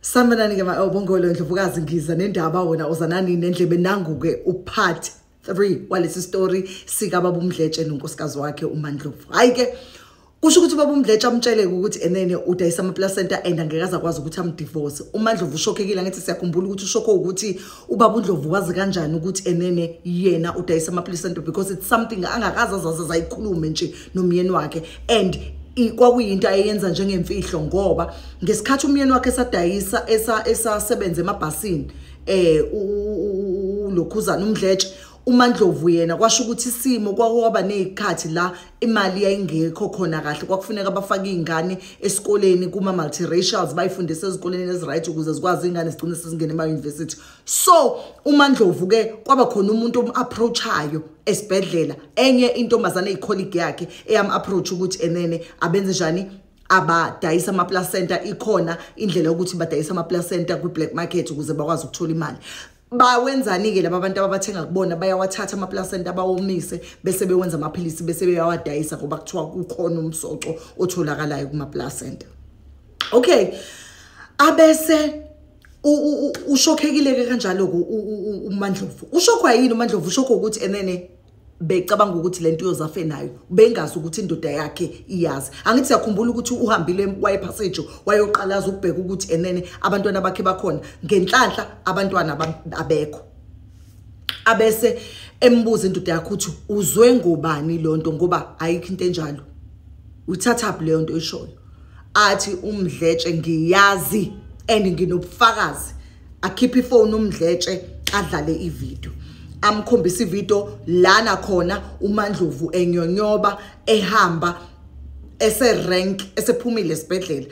Sanibonani ke Bongolo Ndlovukazi ngiza nendaba wona uzanani nendlebe nangu-ke upart 3 walesi story sika baba uMdletshe nonkosikazi wakhe uMandlovu. Hayi ke kusho ukuthi baba uMdletshe amtshele ukuthi enene udayisa ama placenta and angekaza kwazi ukuthi amdivorce. uMandlovu ushokhekile ngathi siyakhumbula ukuthi ushokho ukuthi ubaba uNdlovu wazi kanjani ukuthi enene yena udayisa ama placenta because it's something angakaza zaza ayikhulume nje nomyeni wakhe and kwakuyinto ayenza njengemfihlo ngoba ngesikhathi umyeni wakhe esadayisa esasebenza emabhasini uLokhuzana uMdletshe uMandlovu yena kwasho ukuthi isimo kwakwaba nezikhathi la imali yayingekho khona kahle kwakufuneka abafake izingane esikoleni kuma multiracials bayifundise ezikoleni eziright ukuze zikwazi izingane zigcine sezingene ema university. So uMandlovu ke kwaba khona umuntu omapproachayo esibhedlela enye intombazana eyicolleague yakhe eyam approach ukuthi enene abenze njani abadayisa ama placenta ikhona indlela ukuthi badayisa ama placenta ku black market ukuze bakwazi ukuthola imali. Bawenzani ke laba bantu ababathenga kubona bayawathatha ama placenta abawomise bese bewenza amaphilisi bese beyawadayisa ngoba kuthiwa kukhona umsoco otholakalayo kuma placenta. Okay, abese ushokhekile ke kanjalo uMandlovu. Ushokhwa yini uMandlovu? Ushokho ukuthi enene becabanga ukuthi lento yozafe nayo bengazi ukuthi indoda yakhe iyazi. Angithi yakhumbula ukuthi uhambile waye passage wayoqalaza ukubheka ukuthi enene abantwana bakhe bakhona ngenhlanhla abantwana abekho. Abese embuza indoda yakhe ukuthi uzwe ngobani lonto ngoba ayikho into enjalo. Uthatha leyo nto eshoyo. Athi uMdletshe ngiyazi and nginobufakazi. Akhipha ifone uMdletshe adlale ivideo. Amkhombisa ivideo lana khona uMandlovu enyonyoba ehamba rank esephumile esibhedlela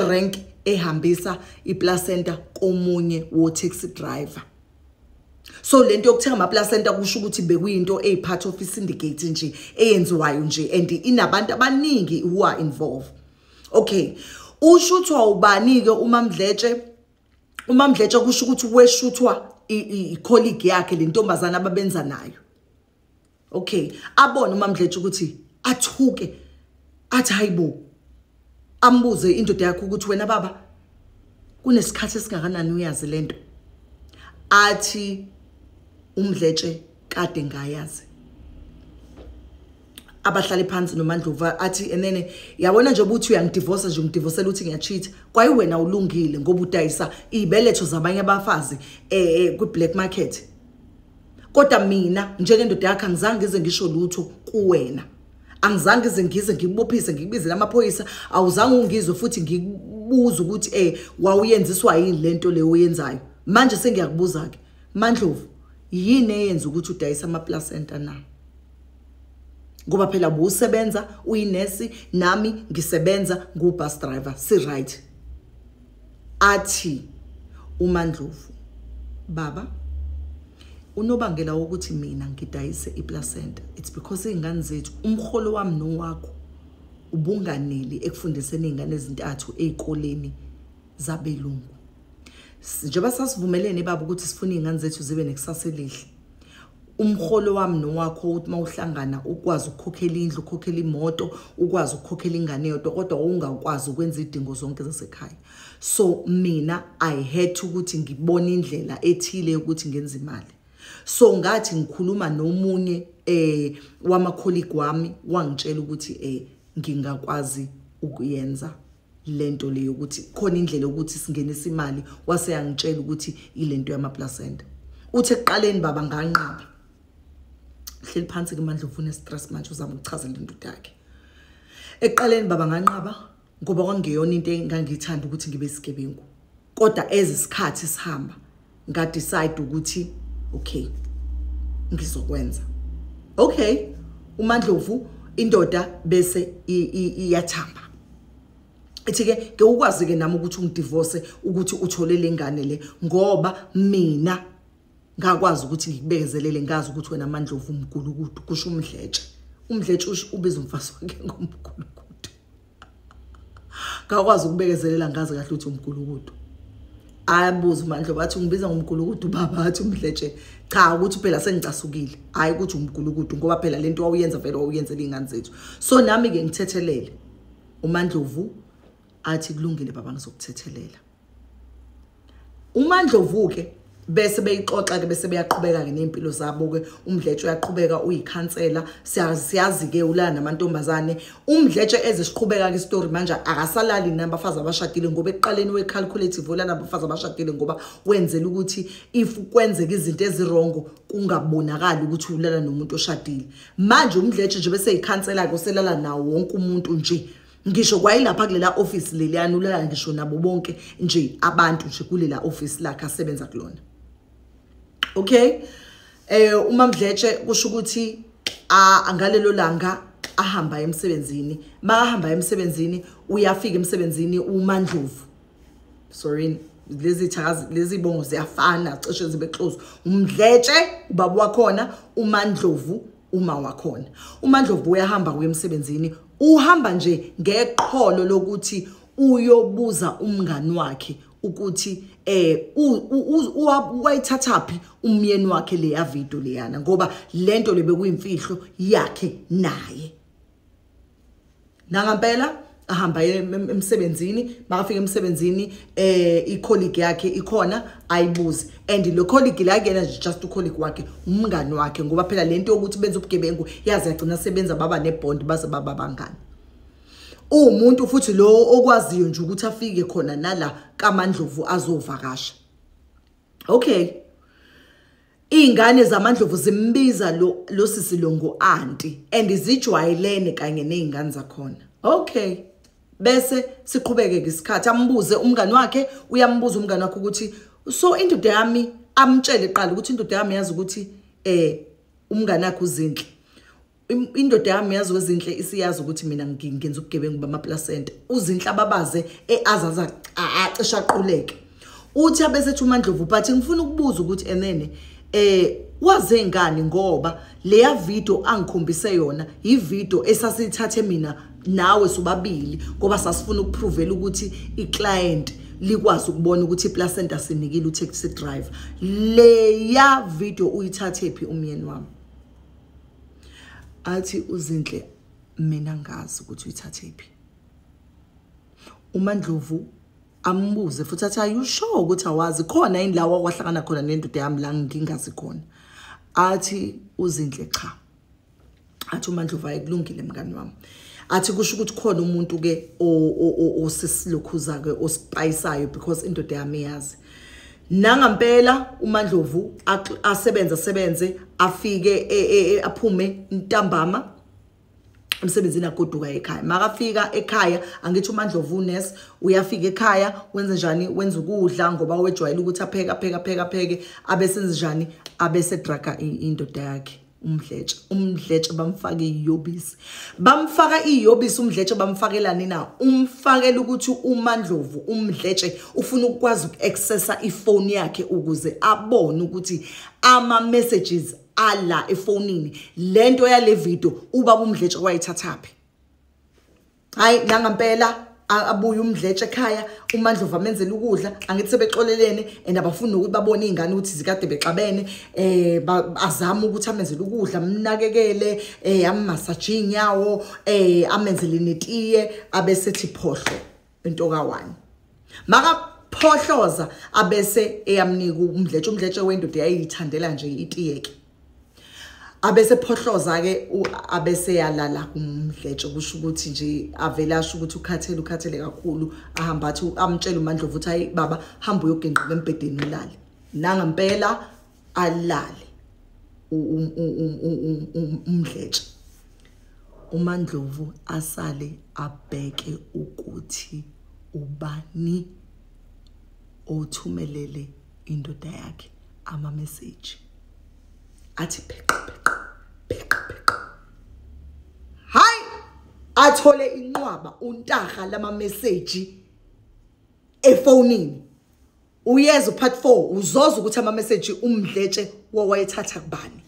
rank ehambisa iplacenta komunye wo taxi driver. So lento yokuthenga ama placenta kusho ukuthi bekuyinto part of syndicate nje eyenziwayo nje and inabantu abaningi who are involved. Okay, ushuthwa ubani ke uMdletshe kusho ukuthi weshuthwa icolleague yakhe lentombazana ababenza nayo. Okay, abona uMdletshe ukuthi athuke athi hayibo ambuze indoda yakhe ukuthi wena baba kunesikhathi esingakanani uyazi lento. Athi uMdletshe kade ngayazi. Abahlali phansi noMandlovu athi enene yabona nje ukuthi uyangidivorce nje umdivorcela ukuthi ngiyacheat kwayi wena ulungile ngoba udayisa ibeletho zabanye abafazi ku black market. Kodwa mina njengendoda yakhe angizange ngize ngisho lutho kuwena. Angizange ngize ngibophise ngibizela amaphoyisa awuzange ungizwe futhi ngikubuza ukuthi wawuyenziswa yini lento leyo oyenzayo. Manje sengiyakubuza ke Mandlovu yini eyenza ukuthi udayisa ama placenta na? Ngoba phela busebenza uyinesi nami ngisebenza ngubus driver si right. Athi uMandlovu baba unobangela ukuthi mina ngidayise iplacenta it's because izingane zethu umkholo wami nowakho ubunganeli ekufundiseni izingane ezintathu ezikoleni zabelungu. Njengoba sasivumelene baba ukuthi sifuna izingane zethu zibe nekusasa elihle. Umkholo wami nowakho uthi mawuhlangana ukwazi ukukhokhela indlu, ukukhokhela imoto, ukwazi ukukhokhela ingane yodwa kodwa ungakwazi ukwenza idingo zonke zasekhaya. So mina I had ukuthi ngibone indlela ethile ukuthi ngenze imali. So ngathi ngikhuluma nomunye wama colleague wami wangitshela ukuthi ngingakwazi ukuyenza lento leyo ukuthi khona indlela ukuthi singenise imali wase yangitshela ukuthi ilento yama placenta. Uthe ekuqaleni baba nganqaba. Hleli phansi ke Mandlovu une stress manje uzama ukuchazela indoda yakhe. Ekuqaleni baba nganqaba ngoba kwangeyona into engangithanda ukuthi ngibe isigebengu. Kodwa ezisikhathi sihamba nga decide ukuthi okay ngizokwenza. Okay, uMandlovu indoda bese iyathamba. Ethi ke ukwazi ke nami ukuthi ungidivorce ukuthi uthole lengane le ngoba mina ngakwazi ukuthi ngikubekezelele ngazi ukuthi wena Mandlovu umgulukudu kusho uMdletshe. uMdletshe ubiza umfazi wakhe ngomgulukudu. Ngakwazi ukubekezelela ngazi kahle ukuthi umgulukudu. Ayabuza uMandlovu athi ungibiza ngomgulukudu baba athi uMdletshe cha ukuthi phela sengicasukile hayi ukuthi umgulukudu ngoba phela lento wawuyenza vele wawuyenzela izingane zethu. So nami ke ngithethelele uMandlovu athi kulungile baba ngizokuthethelela. uMandlovu ke bese beyixoxa ke bese beyaqhubeka ke nempilo zabo ke uMdletshe uyaqhubeka uyikhansela siyazi ke ulana namantombazane uMdletshe ezesiqhubeka ke story manje akasalali nabafazi abashadile ngoba eqaleni wecalculative ulana nabafazi abashadile ngoba wenzela ukuthi if kwenzeka izinto ezirongo kungabonakala ukuthi ulala nomuntu oshadile manje uMdletshe nje bese yikhansela ke uselala nawo wonke umuntu nje ngisho kwayilapha kulela office leliyana ulala ngisho nabo bonke nje abantu nje kulela office lakhe asebenza kulona. Okay, uMdletshe kusho ukuthi angalelo langa ahamba emsebenzini mahamba emsebenzini uyafika emsebenzini uMandlovu sorry lezi thakazi lezi bongo ziyafana cishe zibe close uMdletshe ubaba wakhona uMandlovu uma wakhona uMandlovu uyahamba kuye emsebenzini uhamba nje ngeqholo lokuthi uyobuza umngani wakhe ukuthi wayithathaphi umyeni wakhe leya video leyana ngoba lento lebekuyimfihlo yakhe naye nangampela ahamba emsebenzini makafika emsebenzini icolleague yakhe ikhona ayibuze and lo colleague la yena just ucolleague wakhe umngani wakhe ngoba phela lento ukuthi benza ubugebengu yazi yagcina sebenza baba nebond baze baba bangani umuntu futhi lo okwaziyo nje ukuthi afike khona nala kaMandlovu azovakasha. Okay, ingane zaMandlovu zimbiza lo sisilongo auntie and zijwayelene kanye nezingane zakhona. Okay, bese siqhubeke isikhathi ambuze umngani wakhe uyambuza umngani wakhe ukuthi so indoda yami amtshele iqala ukuthi indoda yami yazi ukuthi umngani wakhe uzinhle indoda yami yazi wezinhle isiyazi ukuthi mina ngingenza ubugebengu bamaplacenta uzinhle ababaze azaza acisha aquleke uthi abesethi uMandlovu but ngifuna ukubuza ukuthi enene waze ngani ngoba leya video angikhombise yona ivideo esasithathe mina nawe sobabili ngoba sasifuna ukuprovela ukuthi iclient likwazi ukubona ukuthi iplacenta sinikile utaxi driver leya video uyithathe phi umyeni wami athi uzinhle mina ngazi ukuthi uyithathe phi uMandlovu ambuze futhi athi are you sure ukuthi awazi khona yini la wakwahlangana khona nendoda yami la ngingazi khona athi uzinhle cha athi uMandlovu ayikulungile mngani wami athi kusho ukuthi khona umuntu ke osisilokhuza ke osipayisayo because indoda yami yazi nangampela uMandlovu asebenze afike aphume ntambama emsebenzini agoduka ekhaya makafika ekhaya angithi uMandlovu uNes uyafika ekhaya wenze njani wenza ukudla ngoba wejwayela ukuthi apheke abesenze njani abese draga indoda yakhe uMdletshe bamfaka iyobisi uMdletshe bamfakelani na umfakela ukuthi uMandlovu uMdletshe ufuna ukwazi ukuaccessa ifone yakhe ukuze abone ukuthi ama messages ala efonini lento yale video ubaba uMdletshe wayithathaphi hayi nangampela abuye uMdletshe ekhaya uMandlovu amenzela ukudla angithi sebexolelene and abafuni ukuthi babone izingane ukuthi zikade bexabene azama ukuthi amenzele ukudla mnakekele ammassage inyawo amenzele netiye abesethi phohlo into ka1 maka phohloza abese eyamnika uMdletshe wendoda yayithandela nje itiye ke abese phohloza ke abese yalala uMdletshe kusho ukuthi nje avelasha ukuthi ukhathele kakhulu ahamba athi amtshela uMandlovu ukuthi hayi baba hamba uyogenqa embedeni ulale nangampela alale uMdletshe uMandlovu asale abheke ukuthi ubani othumelele indoda yakhe ama message athi pheqa hayi athole inqwaba untaha lama message efonini uyeza part 4 uzoza ukuthi ama message uMdletshe wayethatha kubani